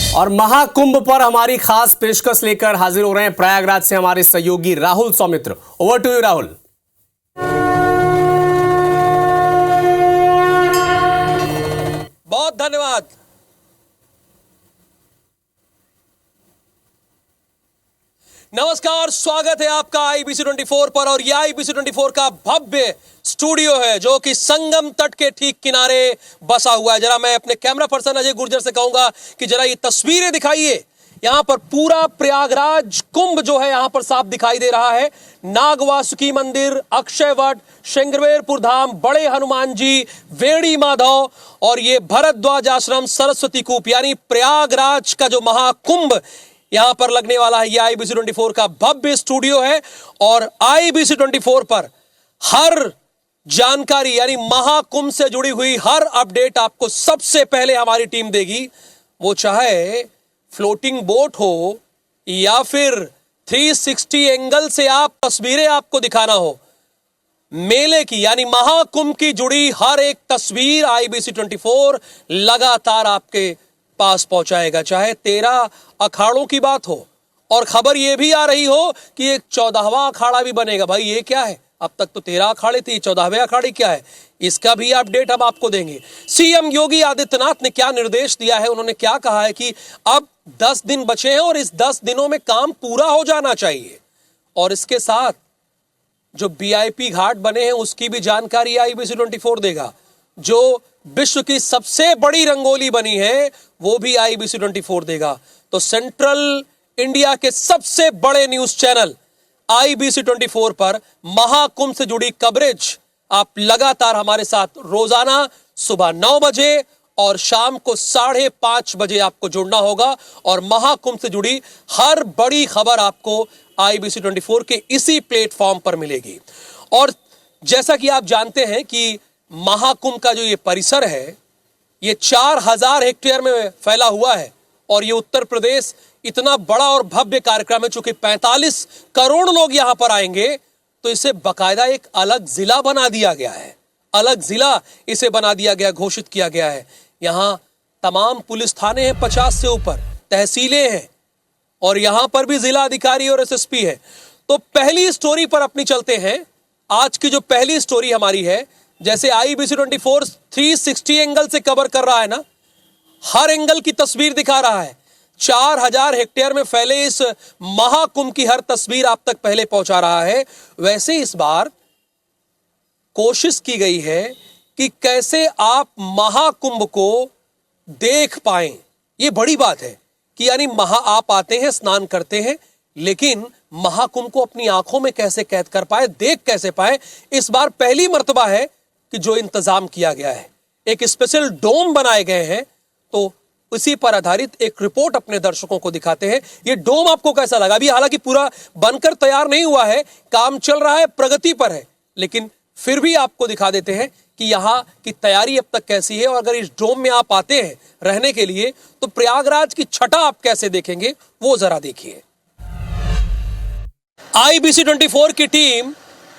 और महाकुंभ पर हमारी खास पेशकश लेकर हाजिर हो रहे हैं प्रयागराज से हमारे सहयोगी Rahul Saumitra. Over to you Rahul. बहुत धन्यवाद। नमस्कार, स्वागत है आपका आईबीसी 24 पर। और यह आईबीसी 24 का भव्य स्टूडियो है जो कि संगम तट के ठीक किनारे बसा हुआ है। जरा मैं अपने कैमरा पर्सन अजय गुर्जर से कहूंगा कि जरा ये तस्वीरें दिखाइए। यहां पर पूरा प्रयागराज कुंभ जो है यहां पर साफ दिखाई दे रहा है। नागवासुकी मंदिर, अक्षय वट, श्रृंगेरपुर धाम, बड़े हनुमान जी, वेणी माधव और ये भरद्वाज आश्रम, सरस्वती कूप, यानी प्रयागराज का जो महाकुंभ यहां पर लगने वाला है। यह आईबीसी 24 का भव्य स्टूडियो है और आईबीसी 24 पर हर जानकारी यानी महाकुंभ से जुड़ी हुई हर अपडेट आपको सबसे पहले हमारी टीम देगी। वो चाहे फ्लोटिंग बोट हो या फिर 360 एंगल से आप तस्वीरें आपको दिखाना हो, मेले की यानी महाकुंभ की जुड़ी हर एक तस्वीर आईबीसी 24 लगातार आपके पास पहुंचाएगा। चाहे 13 अखाड़ों की बात हो और खबर यह भी आ रही हो कि एक 14वां अखाड़ा भी बनेगा। भाई ये क्या है, अब तक तो 13 अखाड़े थे, 14वें अखाड़े क्या है, इसका भी अपडेट हम आपको देंगे। सीएम योगी आदित्यनाथ ने क्या निर्देश दिया है, उन्होंने क्या कहा है कि अब 10 दिन बचे हैं और इस 10 दिनों में काम पूरा हो जाना चाहिए। और इसके साथ जो वीआईपी घाट बने हैं उसकी भी जानकारी आईबीसी 24 देगा। जो विश्व की सबसे बड़ी रंगोली बनी है वो भी आईबीसी 24 देगा। तो सेंट्रल इंडिया के सबसे बड़े न्यूज चैनल आईबीसी 24 पर महाकुंभ से जुड़ी कवरेज आप लगातार हमारे साथ रोजाना सुबह 9 बजे और शाम को 5:30 बजे आपको जुड़ना होगा और महाकुंभ से जुड़ी हर बड़ी खबर आपको आईबीसी 24 के इसी प्लेटफॉर्म पर मिलेगी। और जैसा कि आप जानते हैं कि महाकुंभ का जो ये परिसर है ये 4000 हेक्टेयर में फैला हुआ है और ये उत्तर प्रदेश इतना बड़ा और भव्य कार्यक्रम है। चूंकि 45 करोड़ लोग यहां पर आएंगे तो इसे बकायदा एक अलग जिला बना दिया गया है, अलग जिला इसे बना दिया गया, घोषित किया गया है। यहां तमाम पुलिस थाने हैं, 50 से ऊपर तहसीलें हैं और यहां पर भी जिला अधिकारी और एसएसपी है। तो पहली स्टोरी पर अपनी चलते हैं। आज की जो पहली स्टोरी हमारी है, जैसे आईबीसी 24 360 एंगल से कवर कर रहा है ना, हर एंगल की तस्वीर दिखा रहा है। 4000 हेक्टेयर में फैले इस महाकुंभ की हर तस्वीर आप तक पहले पहुंचा रहा है। वैसे इस बार कोशिश की गई है कि कैसे आप महाकुंभ को देख पाएं। यह बड़ी बात है कि यानी आप आते हैं, स्नान करते हैं, लेकिन महाकुंभ को अपनी आंखों में कैसे कैद कर पाए, देख कैसे पाए। इस बार पहली मर्तबा है कि जो इंतजाम किया गया है, एक स्पेशल डोम बनाए गए हैं। तो उसी पर आधारित एक रिपोर्ट अपने दर्शकों को दिखाते हैं। ये डोम आपको कैसा लगा? अभी हालांकि पूरा बनकर तैयार नहीं हुआ है, काम चल रहा है, प्रगति पर है, लेकिन फिर भी आपको दिखा देते हैं कि यहाँ की तैयारी अब तक कैसी है। और अगर इस डोम में आप आते हैं रहने के लिए तो प्रयागराज की छटा आप कैसे देखेंगे वो जरा देखिए। आईबीसी 24 की टीम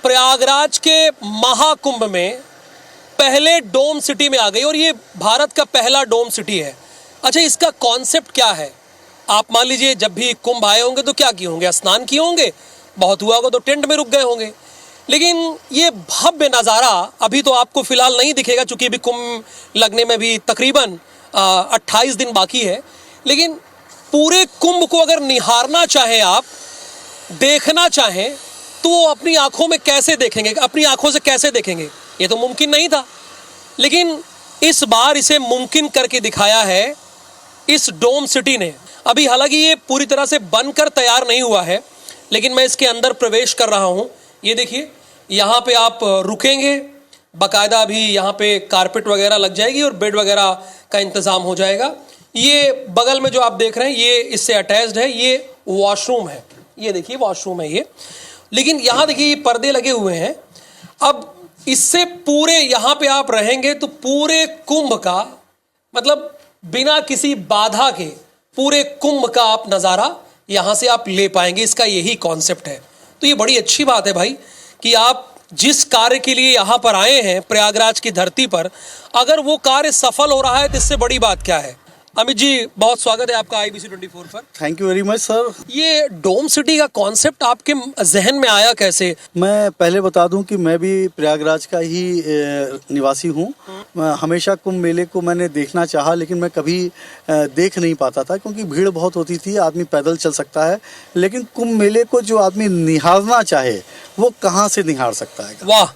प्रयागराज के महाकुंभ में पहले डोम सिटी में आ गई और ये भारत का पहला डोम सिटी है। अच्छा, इसका कॉन्सेप्ट क्या है? आप मान लीजिए जब भी कुंभ आए होंगे तो क्या किए होंगे? स्नान किए होंगे, बहुत हुआ होगा तो टेंट में रुक गए होंगे। लेकिन ये भव्य नज़ारा अभी तो आपको फिलहाल नहीं दिखेगा क्योंकि अभी कुंभ लगने में भी तकरीबन 28 दिन बाकी है। लेकिन पूरे कुंभ को अगर निहारना चाहें, आप देखना चाहें, तो वो अपनी आंखों में कैसे देखेंगे, अपनी आंखों से कैसे देखेंगे? ये तो मुमकिन नहीं था, लेकिन इस बार इसे मुमकिन करके दिखाया है इस डोम सिटी ने। अभी हालांकि ये पूरी तरह से बनकर तैयार नहीं हुआ है, लेकिन मैं इसके अंदर प्रवेश कर रहा हूँ। ये देखिए, यहाँ पे आप रुकेंगे, बाकायदा अभी यहाँ पे कारपेट वगैरह लग जाएगी और बेड वगैरह का इंतज़ाम हो जाएगा। ये बगल में जो आप देख रहे हैं ये इससे अटैच्ड है, ये वॉशरूम है। ये देखिए वॉशरूम है ये। लेकिन यहाँ देखिए ये पर्दे लगे हुए हैं। अब इससे पूरे यहाँ पे आप रहेंगे तो पूरे कुंभ का मतलब बिना किसी बाधा के पूरे कुंभ का आप नज़ारा यहाँ से आप ले पाएंगे। इसका यही कॉन्सेप्ट है। तो ये बड़ी अच्छी बात है भाई कि आप जिस कार्य के लिए यहाँ पर आए हैं प्रयागराज की धरती पर, अगर वो कार्य सफल हो रहा है तो इससे बड़ी बात क्या है। अमित जी, बहुत स्वागत है आपका IBC 24 पर। Thank you very much sir. ये डोम सिटी का कॉन्सेप्ट आपके जहन में आया कैसे? मैं पहले बता दूं कि मैं भी प्रयागराज का ही निवासी हूं। हमेशा कुंभ मेले को मैंने देखना चाहा, लेकिन मैं कभी देख नहीं पाता था क्योंकि भीड़ बहुत होती थी। आदमी पैदल चल सकता है, लेकिन कुंभ मेले को जो आदमी निहारना चाहे वो कहाँ से निहार सकता है? वाह।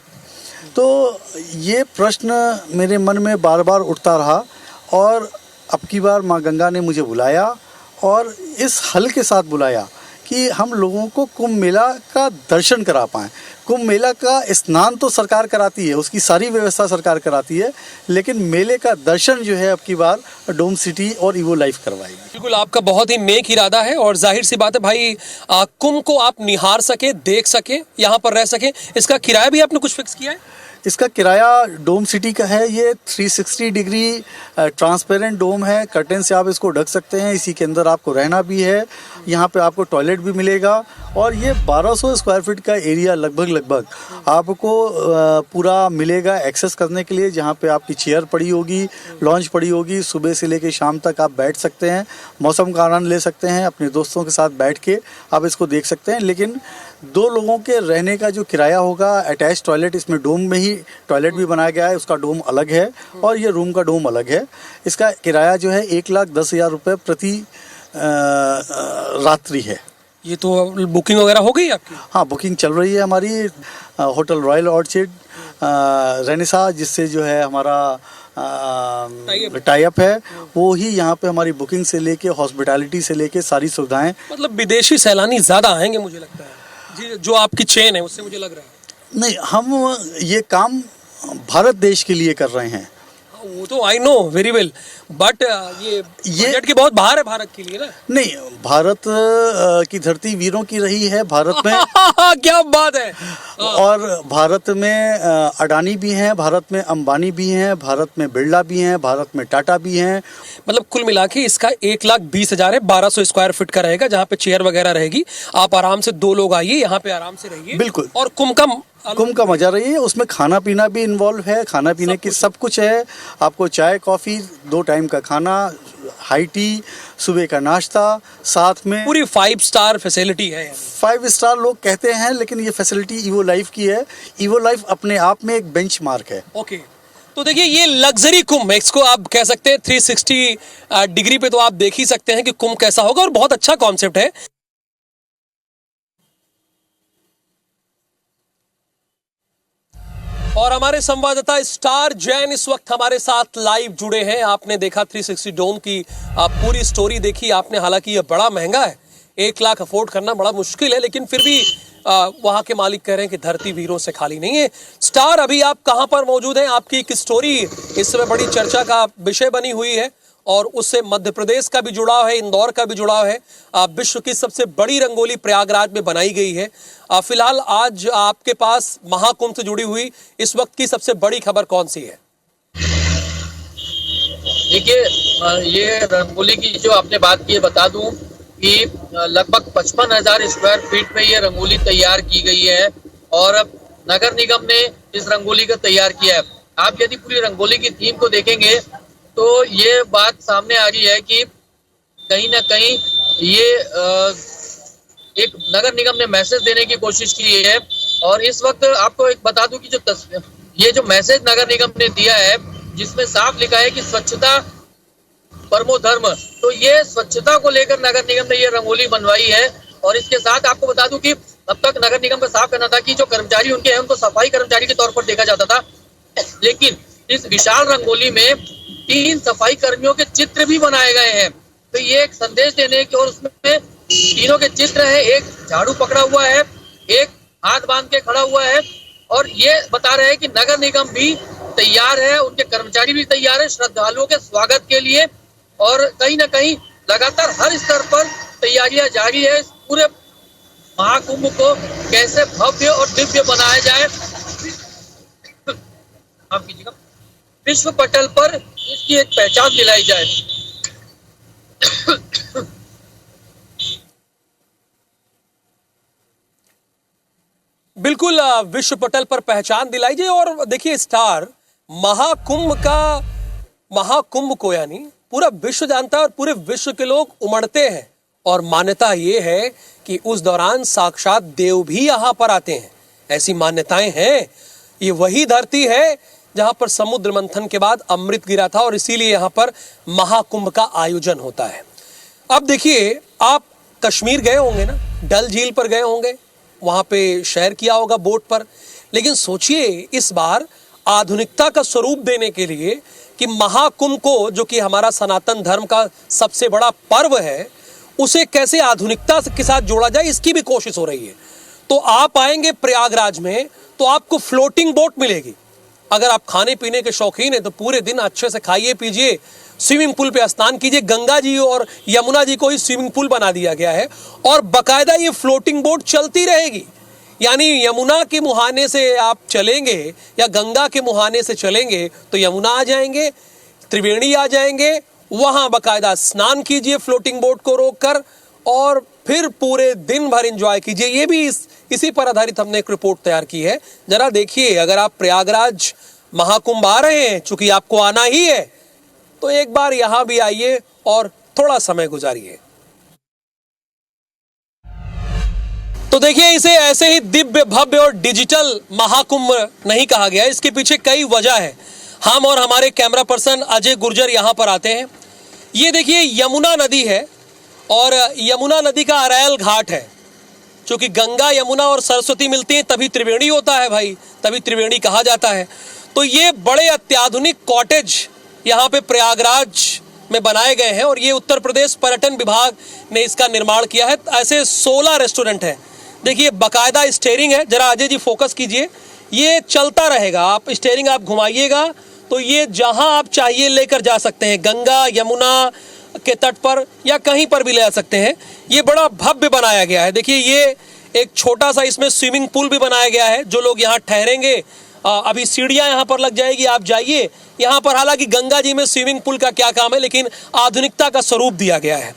तो ये प्रश्न मेरे मन में बार बार उठता रहा और अब की बार माँ गंगा ने मुझे बुलाया और इस हल के साथ बुलाया कि हम लोगों को कुंभ मेला का दर्शन करा पाएँ। कुंभ मेला का स्नान तो सरकार कराती है, उसकी सारी व्यवस्था सरकार कराती है, लेकिन मेले का दर्शन जो है अब की बार डोम सिटी और इवो लाइफ करवाएगी। बिल्कुल, आपका बहुत ही नेक इरादा है और जाहिर सी बात है भाई, कुंभ को आप निहार सके, देख सके, यहाँ पर रह सके। इसका किराया भी आपने कुछ फिक्स किया है? इसका किराया डोम सिटी का है, ये 360 डिग्री ट्रांसपेरेंट डोम है। कर्टेन से आप इसको ढक सकते हैं, इसी के अंदर आपको रहना भी है। यहाँ पे आपको टॉयलेट भी मिलेगा और ये 1200 स्क्वायर फीट का एरिया लगभग आपको पूरा मिलेगा एक्सेस करने के लिए, जहाँ पे आपकी चेयर पड़ी होगी, लॉन्च पड़ी होगी। सुबह से लेकर शाम तक आप बैठ सकते हैं, मौसम का आनंद ले सकते हैं, अपने दोस्तों के साथ बैठ के आप इसको देख सकते हैं। लेकिन 2 लोगों के रहने का जो किराया होगा, अटैच टॉयलेट, इसमें डोम में ही टॉयलेट भी बनाया गया है, उसका डोम अलग है और ये रूम का डोम अलग है। इसका किराया जो है 1,10,000 रुपये प्रति रात्रि है। ये तो बुकिंग वगैरह हो गई आपकी? हाँ, बुकिंग चल रही है हमारी। होटल रॉयल ऑर्चिड रेनेसा, जिससे जो है हमारा टाई अप है, वो ही यहाँ पे हमारी बुकिंग से लेके हॉस्पिटैलिटी से लेके सारी सुविधाएं। मतलब विदेशी सैलानी ज्यादा आएंगे मुझे लगता है जी, जो आपकी चेन है उससे मुझे लग रहा है। नहीं, हम ये काम भारत देश के लिए कर रहे हैं। वो तो I know very well, but ये बजट के बहुत बाहर है भारत के लिए ना। नहीं, भारत की धरती वीरों की रही है भारत में। क्या बात है। और भारत में अडानी भी हैं, भारत में अंबानी भी हैं, भारत में बिरला भी हैं, भारत में टाटा भी हैं। मतलब कुल मिला के इसका 1,20,000 है, 1200 स्क्वायर फीट का रहेगा, जहाँ पे चेयर वगैरह रहेगी। आप आराम से 2 लोग आइए, यहाँ पे आराम से रहिए। बिल्कुल। और कुंभ का मजा रही है। उसमें खाना पीना भी इन्वॉल्व है, खाना पीने की सब कुछ है। आपको चाय कॉफी, 2 टाइम का खाना, हाई टी, सुबह का नाश्ता, साथ में पूरी 5 स्टार फैसिलिटी है। 5 स्टार लोग कहते हैं, लेकिन ये फैसिलिटी इवो लाइफ की है। इवो लाइफ अपने आप में एक बेंचमार्क है। ओके, तो देखिए ये लग्जरी कुंभ है, इसको आप कह सकते हैं 360 डिग्री पे तो आप देख ही सकते हैं कि कुंभ कैसा होगा और बहुत अच्छा कॉन्सेप्ट है। और हमारे संवाददाता स्टार जैन इस वक्त हमारे साथ लाइव जुड़े हैं। आपने देखा 360 डोम की पूरी स्टोरी देखी आपने। हालांकि ये बड़ा महंगा है, 1 लाख अफोर्ड करना बड़ा मुश्किल है, लेकिन फिर भी वहां के मालिक कह रहे हैं कि धरती वीरों से खाली नहीं है। स्टार, अभी आप कहां पर मौजूद हैं? आपकी एक स्टोरी इस समय बड़ी चर्चा का विषय बनी हुई है और उससे मध्य प्रदेश का भी जुड़ाव है, इंदौर का भी जुड़ाव है। विश्व की सबसे बड़ी रंगोली प्रयागराज में बनाई गई है। फिलहाल आज आपके पास महाकुंभ से जुड़ी हुई इस वक्त की सबसे बड़ी खबर कौन सी है? देखिए, ये रंगोली की जो आपने बात की है, बता दूं कि लगभग 55,000 स्क्वायर फीट में ये रंगोली तैयार की गई है और नगर निगम ने इस रंगोली को तैयार किया है। आप यदि पूरी रंगोली की थीम को देखेंगे तो ये बात सामने आ रही है कि कहीं ना कहीं ये एक नगर निगम ने मैसेज देने की कोशिश की है। और इस वक्त आपको एक बता दूं कि ये जो मैसेज नगर निगम ने दिया है, जिसमें साफ लिखा है कि स्वच्छता परमो धर्म, तो ये स्वच्छता को लेकर नगर निगम ने ये रंगोली बनवाई है। और इसके साथ आपको बता दूं कि अब तक नगर निगम का साफ कहना था कि जो कर्मचारी उनके हैं उनको सफाई कर्मचारी के तौर पर देखा जाता था, लेकिन इस विशाल रंगोली में 3 सफाई कर्मियों के चित्र भी बनाए गए हैं। तो ये एक संदेश देने की, और उसमें तीनों के चित्र है, एक झाड़ू पकड़ा हुआ है, एक हाथ बांध के खड़ा हुआ है, और ये बता रहे हैं कि नगर निगम भी तैयार है, उनके कर्मचारी भी तैयार है श्रद्धालुओं के स्वागत के लिए। और कहीं ना कहीं लगातार हर स्तर पर तैयारियां जारी है। इस पूरे महाकुंभ को कैसे भव्य और दिव्य बनाया जाए, आप कीजिएगा, विश्व पटल पर इसकी एक पहचान दिलाई जाए। बिल्कुल, विश्व पटल पर पहचान दिलाई जाए। और देखिए स्टार, महाकुंभ को यानी पूरा विश्व जानता है और पूरे विश्व के लोग उमड़ते हैं। और मान्यता ये है कि उस दौरान साक्षात देव भी यहां पर आते हैं, ऐसी मान्यताएं हैं। ये वही धरती है जहां पर समुद्र मंथन के बाद अमृत गिरा था और इसीलिए यहां पर महाकुंभ का आयोजन होता है। अब देखिए, आप कश्मीर गए होंगे ना, डल झील पर गए होंगे, वहां पे शहर किया होगा बोट पर, लेकिन सोचिए इस बार आधुनिकता का स्वरूप देने के लिए कि महाकुंभ को, जो कि हमारा सनातन धर्म का सबसे बड़ा पर्व है, उसे कैसे आधुनिकता के साथ जोड़ा जाए, इसकी भी कोशिश हो रही है। तो आप आएंगे प्रयागराज में तो आपको फ्लोटिंग बोट मिलेगी। अगर आप खाने पीने के शौकीन हैं तो पूरे दिन अच्छे से खाइए पीजिए, स्विमिंग पूल पे स्नान कीजिए। गंगा जी और यमुना जी को ही स्विमिंग पूल बना दिया गया है और बकायदा ये फ्लोटिंग बोट चलती रहेगी। यानी यमुना के मुहाने से आप चलेंगे या गंगा के मुहाने से चलेंगे तो यमुना आ जाएंगे, त्रिवेणी आ जाएंगे, वहां बकायदा स्नान कीजिए फ्लोटिंग बोट को रोककर और फिर पूरे दिन भर एंजॉय कीजिए। ये भी इसी पर आधारित हमने एक रिपोर्ट तैयार की है। जरा देखिए, अगर आप प्रयागराज महाकुंभ आ रहे हैं, चूंकि आपको आना ही है, तो एक बार यहां भी आइए और थोड़ा समय गुजारिए। तो देखिए, इसे ऐसे ही दिव्य भव्य और डिजिटल महाकुंभ नहीं कहा गया, इसके पीछे कई वजह है। हम और हमारे कैमरा पर्सन अजय गुर्जर यहां पर आते हैं। ये देखिए यमुना नदी है और यमुना नदी का अरैल घाट है। चूंकि गंगा यमुना और सरस्वती मिलती हैं तभी त्रिवेणी होता है भाई, तभी त्रिवेणी कहा जाता है। तो ये बड़े अत्याधुनिक कॉटेज यहाँ पे प्रयागराज में बनाए गए हैं और ये उत्तर प्रदेश पर्यटन विभाग ने इसका निर्माण किया है। ऐसे 16 रेस्टोरेंट हैं। देखिए बाकायदा स्टेयरिंग है, जरा अजय जी फोकस कीजिए, ये चलता रहेगा। आप स्टेयरिंग आप घुमाइएगा तो ये जहां आप चाहिए लेकर जा सकते हैं, गंगा यमुना के तट पर या कहीं पर भी ले जा सकते हैं। ये बड़ा भव्य बनाया गया है। देखिए ये एक छोटा सा इसमें स्विमिंग पूल भी बनाया गया है। जो लोग यहाँ ठहरेंगे, अभी सीढ़ियाँ यहाँ पर लग जाएगी, आप जाइए यहाँ पर। हालांकि गंगा जी में स्विमिंग पूल का क्या काम है, लेकिन आधुनिकता का स्वरूप दिया गया है।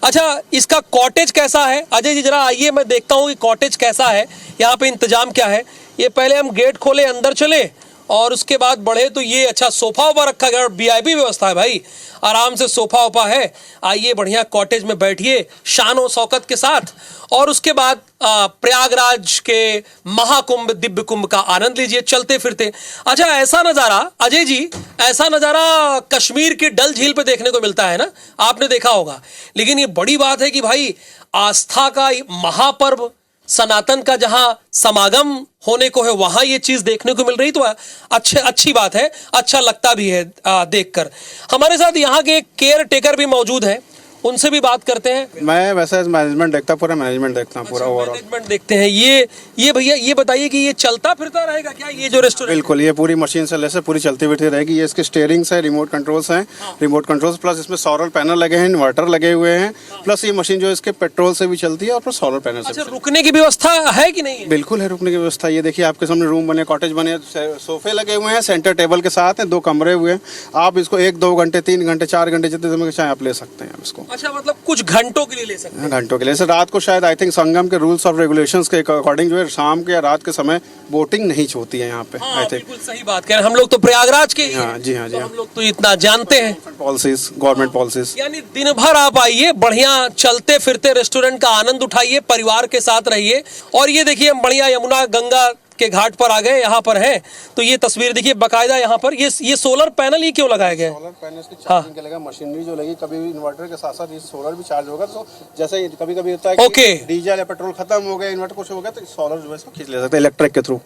अच्छा, इसका कॉटेज कैसा है अजय जी, जरा आइए, मैं देखता हूँ कि कॉटेज कैसा है, यहाँ पे इंतजाम क्या है। ये पहले हम गेट खोले, अंदर चले और उसके बाद बढ़े तो ये अच्छा सोफा वोफा रखा गया, वीआईपी व्यवस्था है भाई, आराम से सोफा वोफा है। आइए बढ़िया कॉटेज में बैठिए शान और शौकत के साथ और उसके बाद प्रयागराज के महाकुंभ दिव्य कुंभ का आनंद लीजिए चलते फिरते। अच्छा, ऐसा नज़ारा अजय जी, ऐसा नज़ारा कश्मीर के डल झील पे देखने को मिलता है ना, आपने देखा होगा। लेकिन ये बड़ी बात है कि भाई आस्था का महापर्व सनातन का जहां समागम होने को है वहां ये चीज देखने को मिल रही, तो अच्छी बात है, अच्छा लगता भी है देखकर। हमारे साथ यहाँ के केयर टेकर भी मौजूद हैं, उनसे भी बात करते हैं। मैं वैसे मैनेजमेंट देखता, पूरा मैनेजमेंट देखता हूँ, पूरा ओवरऑल मैनेजमेंट देखते हैं। ये भैया ये बताइए कि ये चलता फिरता रहेगा क्या ये जो रेस्टोरेंट? बिल्कुल, ये पूरी मशीन से लेसे पूरी चलती फिरती रहेगी। ये इसके स्टीयरिंग्स है, रिमोट कंट्रोल्स हैं, रिमोट कंट्रोल्स प्लस इसमें सोलर पैनल लगे हैं, इन्वर्टर लगे हुए हैं, प्लस ये मशीन जो है इसके पेट्रोल से भी चलती है और प्लस सोलर पैनल से। अच्छा, रुकने की व्यवस्था है कि नहीं? बिल्कुल है रुकने की व्यवस्था। ये देखिए आपके सामने रूम बने, कॉटेज बने, सोफे लगे हुए हैं, सेंटर टेबल के साथ हैं, 2 कमरे हुए हैं। आप इसको 1-2 घंटे 3 घंटे 4 घंटे जितने समय के चाहे आप ले सकते हैं इसको। अच्छा, मतलब कुछ घंटों के लिए ले सकते हैं? घंटों के लिए। जैसे रात को शायद आई थिंक संगम के रूल्स ऑफ रेगुलेशंस के अकॉर्डिंग जो है शाम के या रात के समय बोटिंग नहीं होती है यहाँ पे। आई थिंक बिल्कुल सही बात कह रहे हैं, हम लोग तो प्रयागराज के ही हैं, जी हाँ, हम लोग तो इतना जानते हैं। Policies, government policies. यानी दिन भर आप आइए, बढ़िया चलते फिरते रेस्टोरेंट का आनंद उठाइए, परिवार के साथ रहिए। और ये देखिए हम बढ़िया यमुना गंगा के घाट पर आ गए, यहाँ पर है तो ये तस्वीर देखिए बकायदा। यहाँ पर ये सोलर पैनल ही क्यों लगाया गया है? सोलर पैनल की चार्जिंग के लगा, मशीनरी जो लगी, कभी इन्वर्टर के साथ साथ ये सोलर भी चार्ज होगा। तो जैसे कभी कभी होता है कि डीजल या पेट्रोल खत्म हो गया, इन्वर्टर कुछ हो गया, तो सोलर जो है इसको खींच ले सकते हैं इलेक्ट्रिक के थ्रू।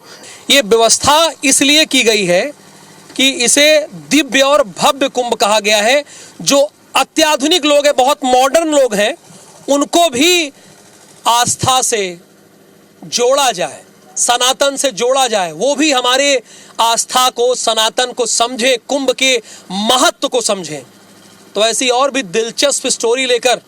ये व्यवस्था इसलिए की गई है कि इसे दिव्य और भव्य कुंभ कहा गया है। जो अत्याधुनिक लोग हैं, बहुत मॉडर्न लोग हैं, उनको भी आस्था से जोड़ा जाए, सनातन से जोड़ा जाए, वो भी हमारे आस्था को, सनातन को समझे, कुंभ के महत्व को समझें। तो ऐसी और भी दिलचस्प स्टोरी लेकर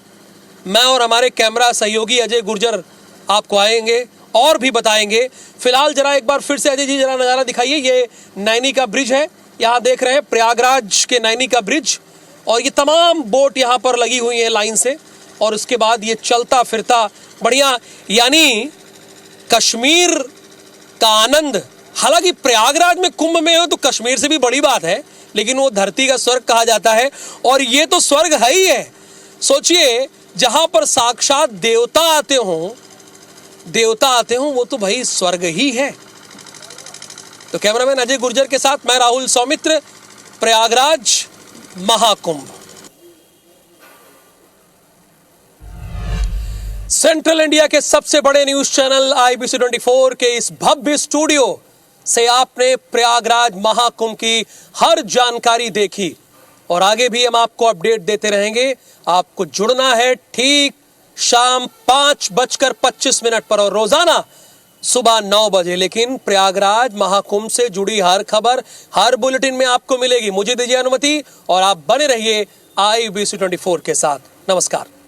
मैं और हमारे कैमरा सहयोगी अजय गुर्जर आपको आएंगे और भी बताएंगे। फिलहाल जरा एक बार फिर से अजय जी जरा नज़ारा दिखाइए। ये नैनी का ब्रिज है, यहाँ देख रहे हैं प्रयागराज के नैनी का ब्रिज, और ये तमाम बोट यहाँ पर लगी हुई हैं लाइन से। और उसके बाद ये चलता फिरता बढ़िया, यानी कश्मीर का आनंद। हालांकि प्रयागराज में कुंभ में हो तो कश्मीर से भी बड़ी बात है लेकिन वो धरती का स्वर्ग कहा जाता है, और ये तो स्वर्ग है ही है। सोचिए, जहां पर साक्षात देवता आते हों वो तो भाई स्वर्ग ही है। तो कैमरामैन अजय गुर्जर के साथ मैं राहुल सौमित्र, प्रयागराज महाकुंभ। सेंट्रल इंडिया के सबसे बड़े न्यूज चैनल IBC 24 के इस भव्य स्टूडियो से आपने प्रयागराज महाकुंभ की हर जानकारी देखी, और आगे भी हम आपको अपडेट देते रहेंगे। आपको जुड़ना है ठीक शाम 5:25 पर और रोजाना सुबह 9 बजे। लेकिन प्रयागराज महाकुंभ से जुड़ी हर खबर हर बुलेटिन में आपको मिलेगी। मुझे दीजिए अनुमति और आप बने रहिए IBC 24 के साथ। नमस्कार।